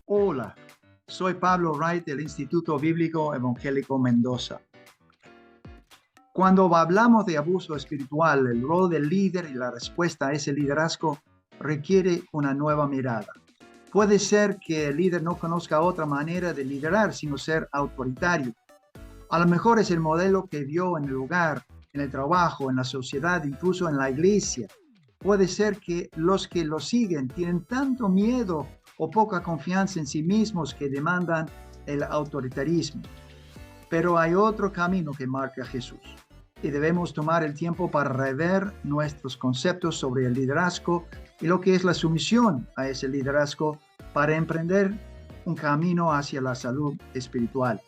Hola, soy Pablo Wright del Instituto Bíblico Evangélico Mendoza. Cuando hablamos de abuso espiritual, el rol del líder y la respuesta a ese liderazgo requiere una nueva mirada. Puede ser que el líder no conozca otra manera de liderar sino ser autoritario. A lo mejor es el modelo que vio en el hogar, en el trabajo, en la sociedad, incluso en la iglesia. Puede ser que los que lo siguen tienen tanto miedo o poca confianza en sí mismos que demandan el autoritarismo. Pero hay otro camino que marca Jesús y debemos tomar el tiempo para rever nuestros conceptos sobre el liderazgo y lo que es la sumisión a ese liderazgo para emprender un camino hacia la salud espiritual.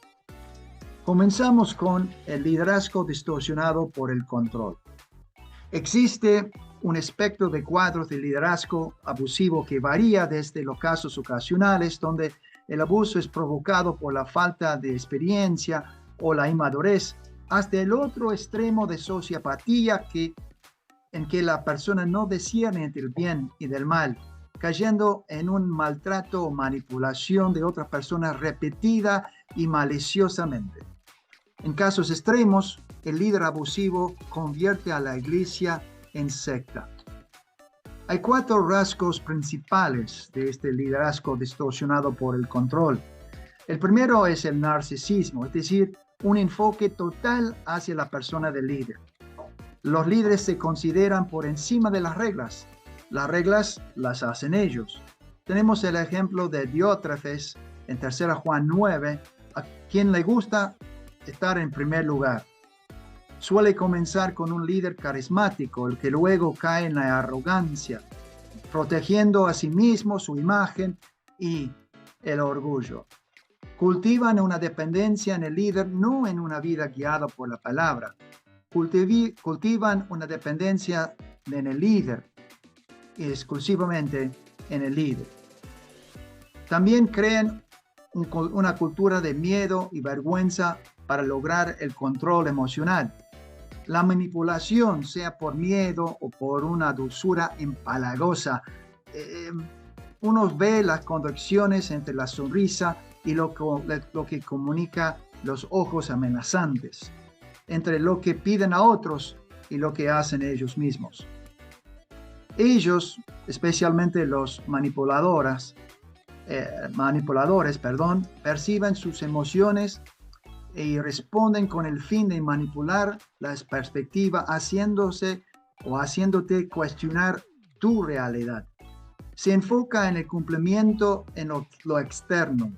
Comenzamos con el liderazgo distorsionado por el control. Existe un espectro de cuadros de liderazgo abusivo que varía desde los casos ocasionales donde el abuso es provocado por la falta de experiencia o la inmadurez, hasta el otro extremo de sociopatía en que la persona no discierne entre el bien y del mal, cayendo en un maltrato o manipulación de otra persona repetida y maliciosamente. En casos extremos, el líder abusivo convierte a la iglesia en secta. Hay 4 rasgos principales de este liderazgo distorsionado por el control. El primero es el narcisismo, es decir, un enfoque total hacia la persona del líder. Los líderes se consideran por encima de las reglas. Las reglas las hacen ellos. Tenemos el ejemplo de Diótrefes en 3 Juan 9, a quien le gusta estar en primer lugar. Suele comenzar con un líder carismático, el que luego cae en la arrogancia, protegiendo a sí mismo, su imagen y el orgullo. Cultivan una dependencia en el líder, no en una vida guiada por la palabra. Cultivan una dependencia en el líder, exclusivamente en el líder. También crean una cultura de miedo y vergüenza para lograr el control emocional. La manipulación, sea por miedo o por una dulzura empalagosa, uno ve las contracciones entre la sonrisa y lo que comunica los ojos amenazantes, entre lo que piden a otros y lo que hacen ellos mismos. Ellos, especialmente los manipuladores, perciben sus emociones y responden con el fin de manipular las perspectivas, haciéndote cuestionar tu realidad. Se enfoca en el cumplimiento en lo externo.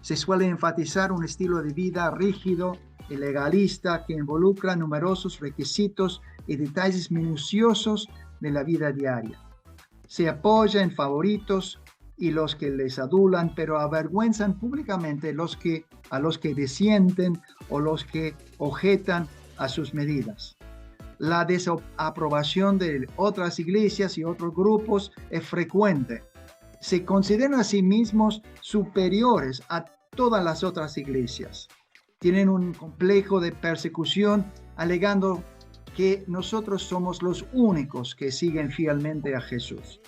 Se suele enfatizar un estilo de vida rígido y legalista que involucra numerosos requisitos y detalles minuciosos de la vida diaria. Se apoya en favoritos y los que les adulan, pero avergüenzan públicamente a los que disienten o los que objetan a sus medidas. La desaprobación de otras iglesias y otros grupos es frecuente. Se consideran a sí mismos superiores a todas las otras iglesias. Tienen un complejo de persecución, alegando que nosotros somos los únicos que siguen fielmente a Jesús.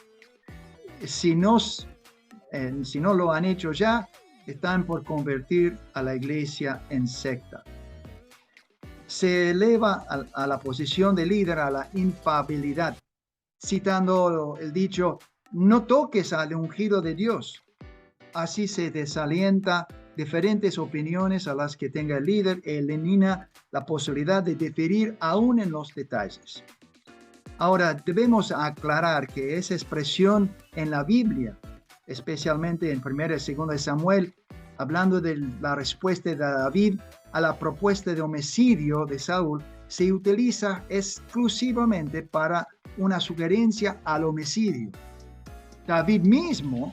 Si no lo han hecho ya, están por convertir a la iglesia en secta. Se eleva a la posición de líder a la impabilidad, citando el dicho, no toques al ungido de Dios. Así se desalienta diferentes opiniones a las que tenga el líder y elimina la posibilidad de diferir aún en los detalles. Ahora, debemos aclarar que esa expresión en la Biblia, especialmente en 1 y 2 Samuel, hablando de la respuesta de David a la propuesta de homicidio de Saúl, se utiliza exclusivamente para una sugerencia al homicidio. David mismo,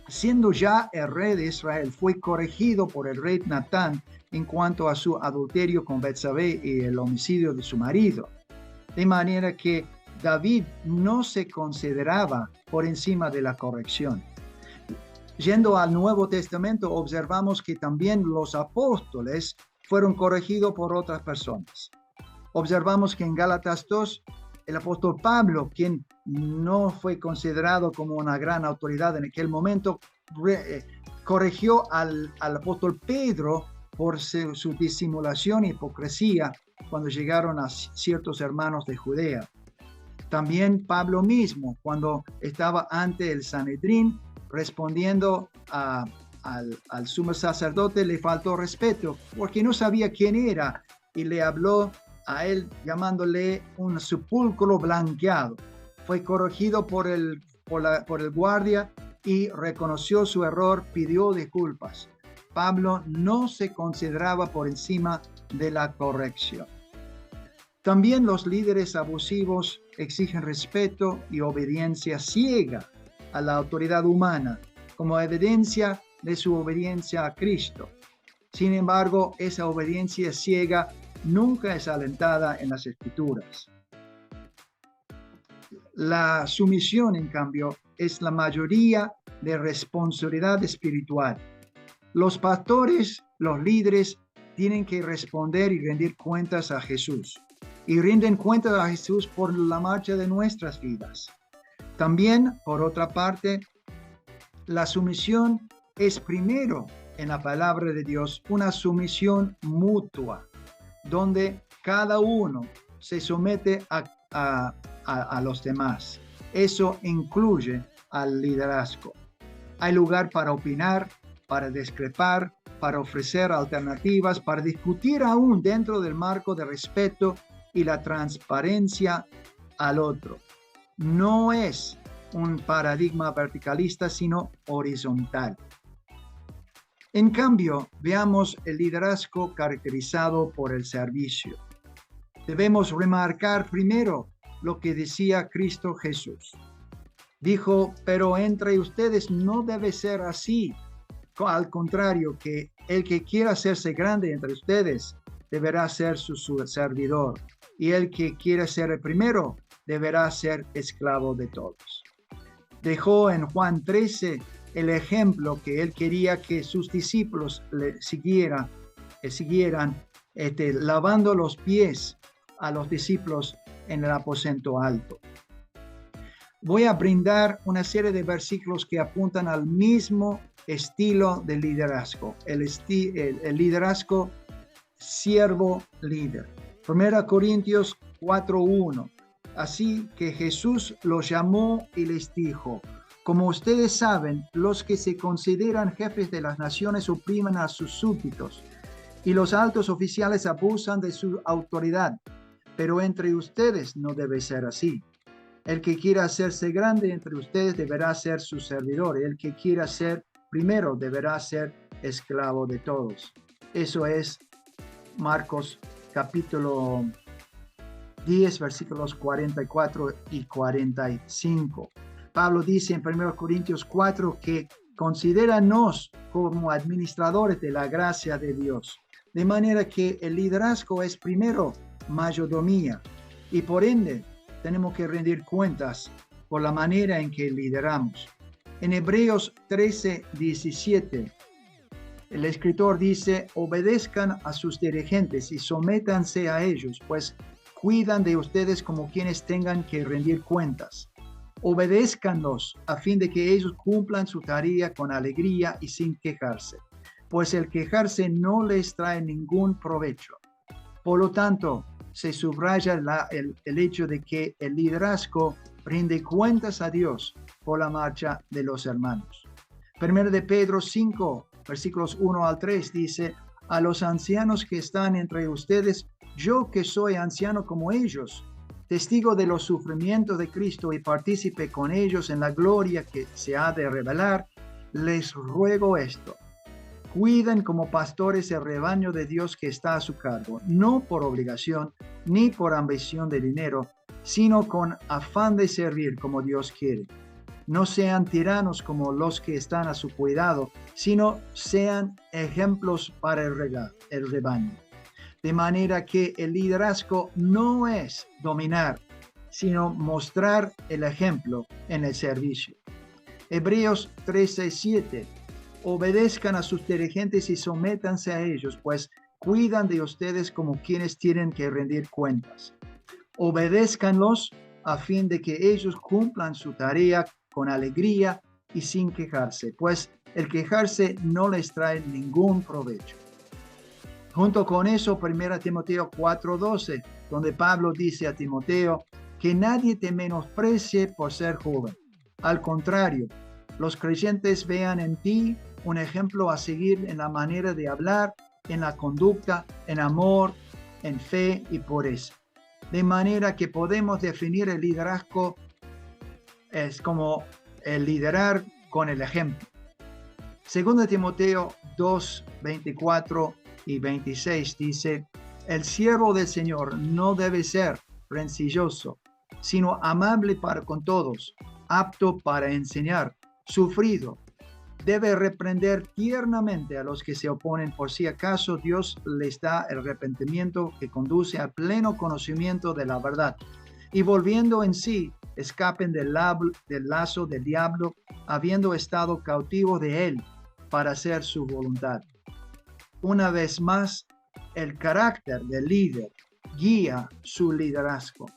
siendo ya el rey de Israel, fue corregido por el rey Natán en cuanto a su adulterio con Betsabé y el homicidio de su marido. De manera que David no se consideraba por encima de la corrección. Yendo al Nuevo Testamento, observamos que también los apóstoles fueron corregidos por otras personas. Observamos que en Gálatas 2, el apóstol Pablo, quien no fue considerado como una gran autoridad en aquel momento, corrigió al apóstol Pedro por su disimulación y hipocresía cuando llegaron a ciertos hermanos de Judea. También Pablo mismo, cuando estaba ante el Sanedrín, respondiendo al sumo sacerdote, le faltó respeto porque no sabía quién era y le habló a él llamándole un sepulcro blanqueado. Fue corregido por el guardia y reconoció su error, pidió disculpas. Pablo no se consideraba por encima de la corrección. También los líderes abusivos exigen respeto y obediencia ciega a la autoridad humana como evidencia de su obediencia a Cristo. Sin embargo, esa obediencia ciega nunca es alentada en las Escrituras. La sumisión, en cambio, es la mayoría de responsabilidad espiritual. Los pastores, los líderes, tienen que responder y rendir cuentas a Jesús. Y rinden cuentas a Jesús por la marcha de nuestras vidas. También, por otra parte, la sumisión es primero en la palabra de Dios una sumisión mutua, donde cada uno se somete a los demás. Eso incluye al liderazgo. Hay lugar para opinar, para discrepar, para ofrecer alternativas, para discutir aún dentro del marco de respeto y la transparencia al otro. No es un paradigma verticalista, sino horizontal. En cambio, veamos el liderazgo caracterizado por el servicio. Debemos remarcar primero lo que decía Cristo Jesús. Dijo, pero entre ustedes no debe ser así. Al contrario, que el que quiera hacerse grande entre ustedes deberá ser su servidor. Y el que quiera ser el primero deberá ser esclavo de todos. Dejó en Juan 13 el ejemplo que él quería que sus discípulos le siguieran, lavando los pies a los discípulos en el aposento alto. Voy a brindar una serie de versículos que apuntan al mismo estilo de liderazgo, el liderazgo siervo líder. 1 Corintios 4:1. Así que Jesús los llamó y les dijo, como ustedes saben, los que se consideran jefes de las naciones oprimen a sus súbditos y los altos oficiales abusan de su autoridad. Pero entre ustedes no debe ser así. El que quiera hacerse grande entre ustedes deberá ser su servidor, y el que quiera ser primero deberá ser esclavo de todos. Eso es Marcos capítulo 10, versículos 44 y 45. Pablo dice en 1 Corintios 4 que considéranos como administradores de la gracia de Dios. De manera que el liderazgo es primero mayordomía y por ende tenemos que rendir cuentas por la manera en que lideramos. En Hebreos 13:17, el escritor dice, obedezcan a sus dirigentes y sométanse a ellos, pues cuidan de ustedes como quienes tengan que rendir cuentas. Obedézcanlos a fin de que ellos cumplan su tarea con alegría y sin quejarse, pues el quejarse no les trae ningún provecho. Por lo tanto, se subraya el hecho de que el liderazgo rinde cuentas a Dios por la marcha de los hermanos. 1 de Pedro 5, versículos 1 al 3 dice, a los ancianos que están entre ustedes, yo que soy anciano como ellos, testigo de los sufrimientos de Cristo y partícipe con ellos en la gloria que se ha de revelar, les ruego esto. Cuiden como pastores el rebaño de Dios que está a su cargo, no por obligación ni por ambición de dinero, sino con afán de servir como Dios quiere. No sean tiranos como los que están a su cuidado, sino sean ejemplos para el rebaño. De manera que el liderazgo no es dominar, sino mostrar el ejemplo en el servicio. Hebreos 13:7. Obedezcan a sus dirigentes y sométanse a ellos, pues cuidan de ustedes como quienes tienen que rendir cuentas. Obedézcanlos a fin de que ellos cumplan su tarea con alegría y sin quejarse, pues el quejarse no les trae ningún provecho. Junto con eso, 1 Timoteo 4:12, donde Pablo dice a Timoteo que nadie te menosprecie por ser joven. Al contrario, los creyentes vean en ti un ejemplo a seguir en la manera de hablar, en la conducta, en amor, en fe y pureza. De manera que podemos definir el liderazgo es como el liderar con el ejemplo. 2 Timoteo 2:24 y 26 dice: el siervo del Señor no debe ser rencilloso, sino amable para con todos, apto para enseñar, sufrido. Debe reprender tiernamente a los que se oponen, por si acaso Dios les da el arrepentimiento que conduce al pleno conocimiento de la verdad. Y volviendo en sí, escapen del lazo del diablo, habiendo estado cautivos de él para hacer su voluntad. Una vez más, el carácter del líder guía su liderazgo.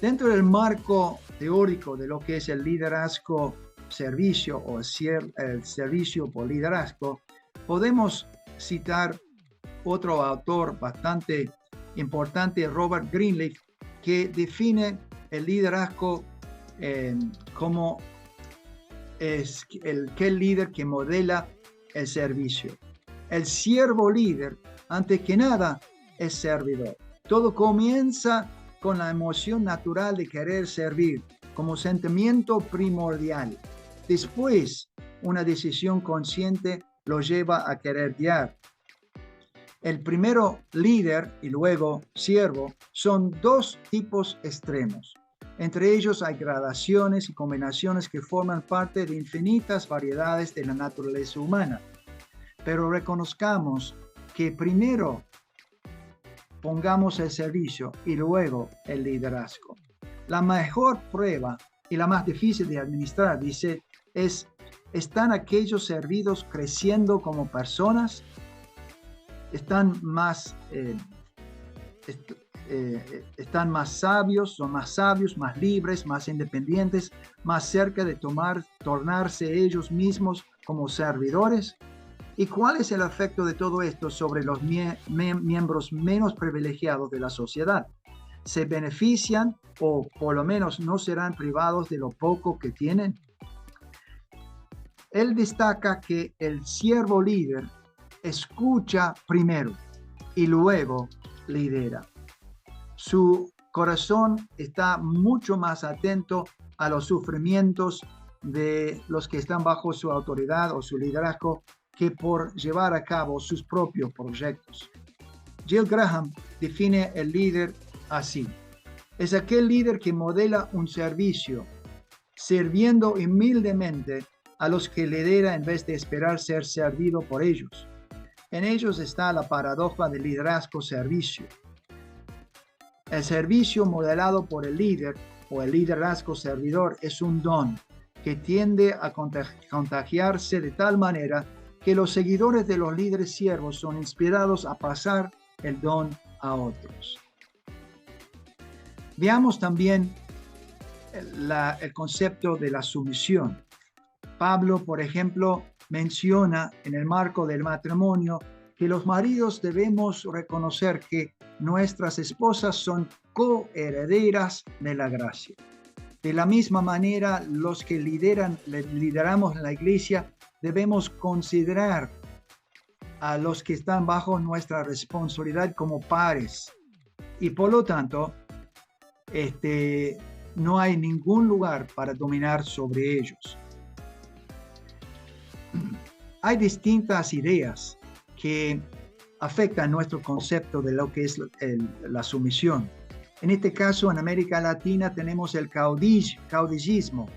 Dentro del marco teórico de lo que es el liderazgo servicio o el servicio por liderazgo, podemos citar otro autor bastante importante, Robert Greenleaf, que define el liderazgo como es el líder que modela el servicio. El siervo líder, antes que nada, es servidor. Todo comienza con la emoción natural de querer servir como sentimiento primordial. Después, una decisión consciente lo lleva a querer guiar. El primero, líder, y luego siervo, son dos tipos extremos. Entre ellos hay gradaciones y combinaciones que forman parte de infinitas variedades de la naturaleza humana. Pero reconozcamos que primero pongamos el servicio y luego el liderazgo. La mejor prueba y la más difícil de administrar, dice, ¿están aquellos servidos creciendo como personas? ¿Están más sabios, son más sabios, más libres, más independientes, más cerca de tornarse ellos mismos como servidores? ¿Y cuál es el efecto de todo esto sobre los miembros menos privilegiados de la sociedad? ¿Se benefician o por lo menos no serán privados de lo poco que tienen? Él destaca que el siervo líder escucha primero y luego lidera. Su corazón está mucho más atento a los sufrimientos de los que están bajo su autoridad o su liderazgo que por llevar a cabo sus propios proyectos. Jill Graham define el líder así: es aquel líder que modela un servicio, sirviendo humildemente a los que lidera en vez de esperar ser servido por ellos. En ellos está la paradoja del liderazgo-servicio. El servicio modelado por el líder o el liderazgo servidor es un don que tiende a contagiarse de tal manera que los seguidores de los líderes siervos son inspirados a pasar el don a otros. Veamos también el concepto de la sumisión. Pablo, por ejemplo, menciona en el marco del matrimonio que los maridos debemos reconocer que nuestras esposas son coherederas de la gracia. De la misma manera, los que lideramos en la iglesia debemos considerar a los que están bajo nuestra responsabilidad como pares. Y por lo tanto, no hay ningún lugar para dominar sobre ellos. Hay distintas ideas que afectan nuestro concepto de lo que es la sumisión. En este caso, en América Latina tenemos el caudillismo,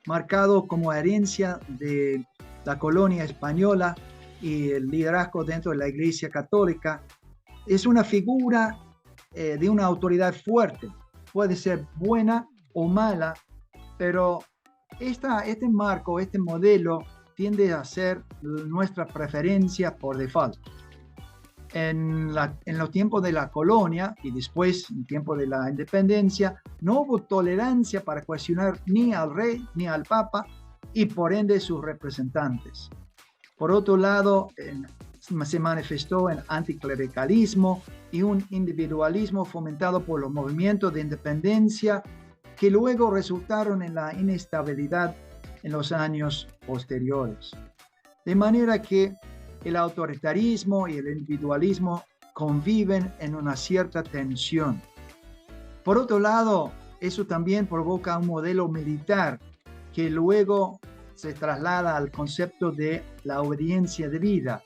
marcado como herencia de la colonia española y el liderazgo dentro de la Iglesia Católica. Es una figura de una autoridad fuerte, puede ser buena o mala, pero este marco, este modelo tiende a ser nuestra preferencia por default. En los tiempos de la colonia y después en tiempo de la independencia, no hubo tolerancia para cuestionar ni al rey ni al papa, y por ende sus representantes. Por otro lado, se manifestó en anticlericalismo y un individualismo fomentado por los movimientos de independencia que luego resultaron en la inestabilidad en los años posteriores. De manera que el autoritarismo y el individualismo conviven en una cierta tensión. Por otro lado, eso también provoca un modelo militar que luego se traslada al concepto de la obediencia debida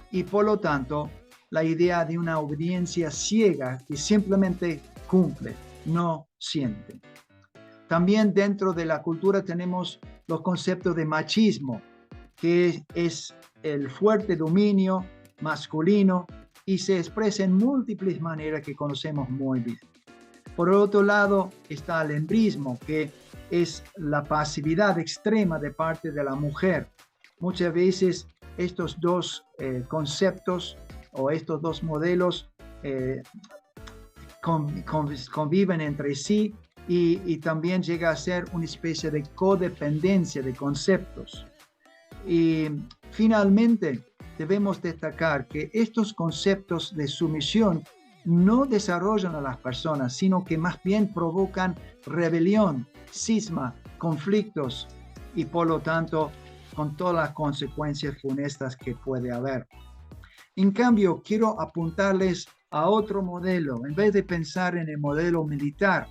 y por lo tanto la idea de una obediencia ciega que simplemente cumple, no siente. También dentro de la cultura tenemos los conceptos de machismo, que es el fuerte dominio masculino y se expresa en múltiples maneras que conocemos muy bien. Por otro lado está el embrismo, que es la pasividad extrema de parte de la mujer. Muchas veces estos dos conceptos o estos dos modelos conviven entre sí y también llega a ser una especie de codependencia de conceptos. Y finalmente debemos destacar que estos conceptos de sumisión no desarrollan a las personas, sino que más bien provocan rebelión, cisma, conflictos y por lo tanto con todas las consecuencias funestas que puede haber. En cambio, quiero apuntarles a otro modelo. En vez de pensar en el modelo militar,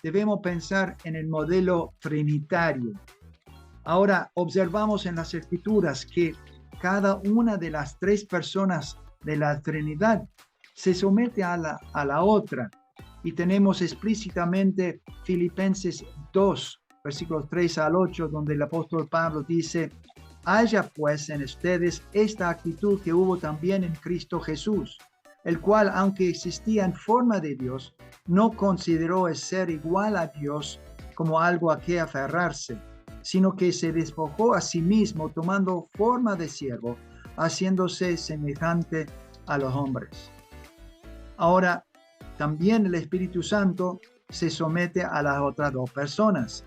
debemos pensar en el modelo trinitario. Ahora observamos en las Escrituras que cada una de las tres personas de la Trinidad se somete a la otra. Y tenemos explícitamente Filipenses 2, versículos 3 al 8, donde el apóstol Pablo dice: haya pues en ustedes esta actitud que hubo también en Cristo Jesús, el cual, aunque existía en forma de Dios, no consideró el ser igual a Dios como algo a que aferrarse, sino que se despojó a sí mismo, tomando forma de siervo, haciéndose semejante a los hombres. Ahora, también el Espíritu Santo se somete a las otras dos personas.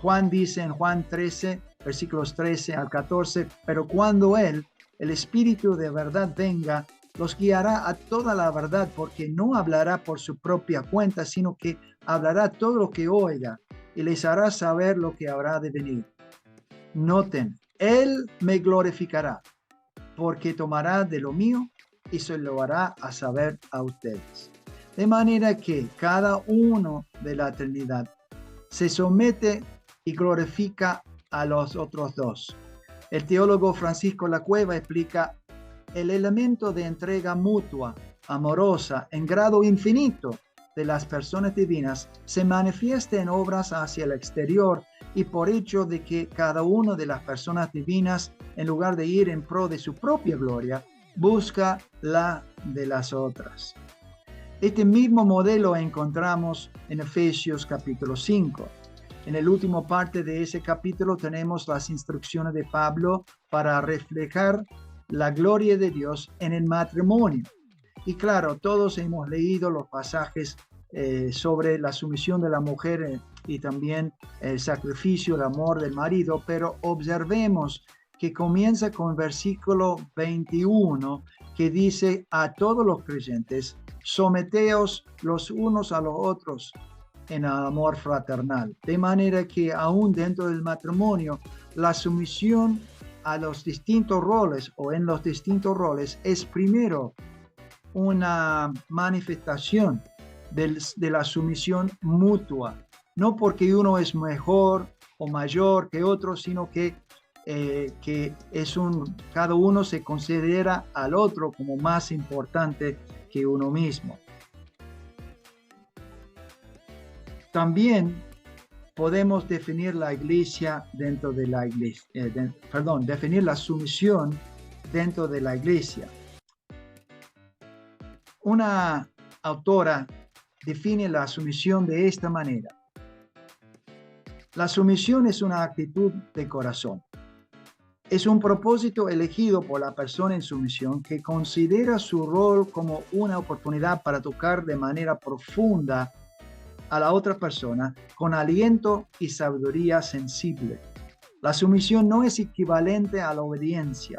Juan dice en Juan 13, versículos 13 al 14, pero cuando Él, el Espíritu de verdad, venga, los guiará a toda la verdad, porque no hablará por su propia cuenta, sino que hablará todo lo que oiga y les hará saber lo que habrá de venir. Noten, Él me glorificará, porque tomará de lo mío y se lo hará a saber a ustedes. De manera que cada uno de la Trinidad se somete y glorifica a los otros dos. El teólogo Francisco Lacueva explica: el elemento de entrega mutua, amorosa, en grado infinito de las personas divinas se manifiesta en obras hacia el exterior y por hecho de que cada una de las personas divinas, en lugar de ir en pro de su propia gloria, busca la de las otras. Este mismo modelo encontramos en Efesios capítulo 5. En el último parte de ese capítulo tenemos las instrucciones de Pablo para reflejar la gloria de Dios en el matrimonio. Y claro, todos hemos leído los pasajes sobre la sumisión de la mujer y también el sacrificio, el amor del marido, pero observemos que comienza con el versículo 21 que dice: a todos los creyentes, someteos los unos a los otros en el amor fraternal. De manera que aún dentro del matrimonio, la sumisión a los distintos roles o en los distintos roles es primero una manifestación de la sumisión mutua, no porque uno es mejor o mayor que otro, sino que cada uno se considera al otro como más importante que uno mismo. También podemos definir la iglesia dentro de la iglesia, definir la sumisión dentro de la iglesia. Una autora define la sumisión de esta manera: la sumisión es una actitud de corazón. Es un propósito elegido por la persona en sumisión que considera su rol como una oportunidad para tocar de manera profunda a la otra persona con aliento y sabiduría sensible. La sumisión no es equivalente a la obediencia.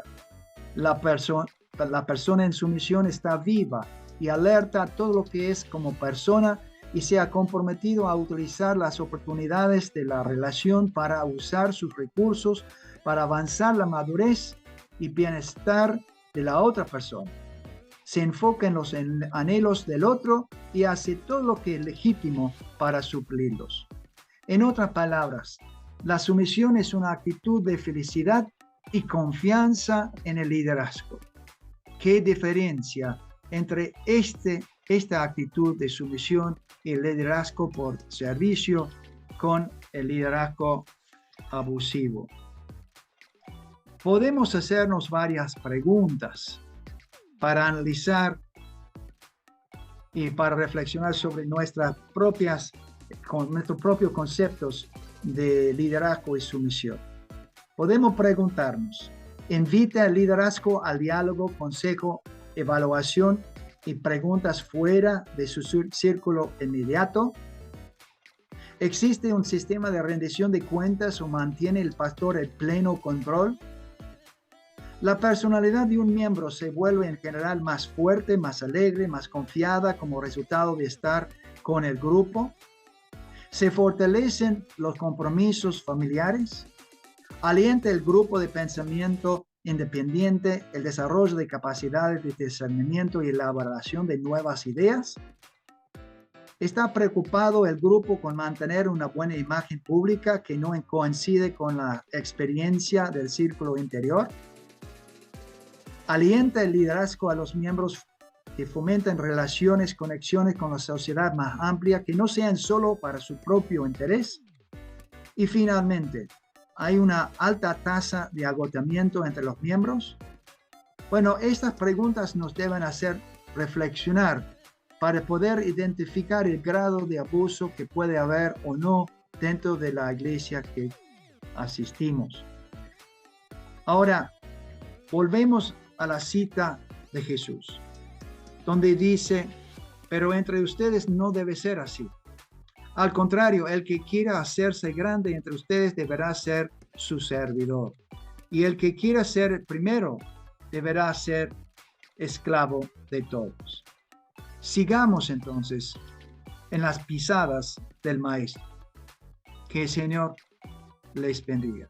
La persona en sumisión está viva y alerta a todo lo que es como persona y se ha comprometido a utilizar las oportunidades de la relación para usar sus recursos para avanzar la madurez y bienestar de la otra persona. Se enfoca en los anhelos del otro y hace todo lo que es legítimo para suplirlos. En otras palabras, la sumisión es una actitud de felicidad y confianza en el liderazgo. ¿Qué diferencia entre esta actitud de sumisión y el liderazgo por servicio con el liderazgo abusivo? Podemos hacernos varias preguntas para analizar y para reflexionar sobre nuestros propios conceptos de liderazgo y sumisión. Podemos preguntarnos, ¿invita el liderazgo al diálogo, consejo, evaluación y preguntas fuera de su círculo inmediato? ¿Existe un sistema de rendición de cuentas o mantiene el pastor el pleno control? La personalidad de un miembro se vuelve en general más fuerte, más alegre, más confiada como resultado de estar con el grupo. ¿Se fortalecen los compromisos familiares? ¿Alienta el grupo de pensamiento independiente el desarrollo de capacidades de discernimiento y elaboración de nuevas ideas? ¿Está preocupado el grupo con mantener una buena imagen pública que no coincide con la experiencia del círculo interior? ¿Alienta el liderazgo a los miembros que fomentan relaciones, conexiones con la sociedad más amplia que no sean solo para su propio interés? Y finalmente, ¿hay una alta tasa de agotamiento entre los miembros? Bueno, estas preguntas nos deben hacer reflexionar para poder identificar el grado de abuso que puede haber o no dentro de la iglesia que asistimos. Ahora, volvemos a la cita de Jesús, donde dice, pero entre ustedes no debe ser así. Al contrario, el que quiera hacerse grande entre ustedes deberá ser su servidor. Y el que quiera ser el primero deberá ser esclavo de todos. Sigamos entonces en las pisadas del Maestro. Que el Señor les bendiga.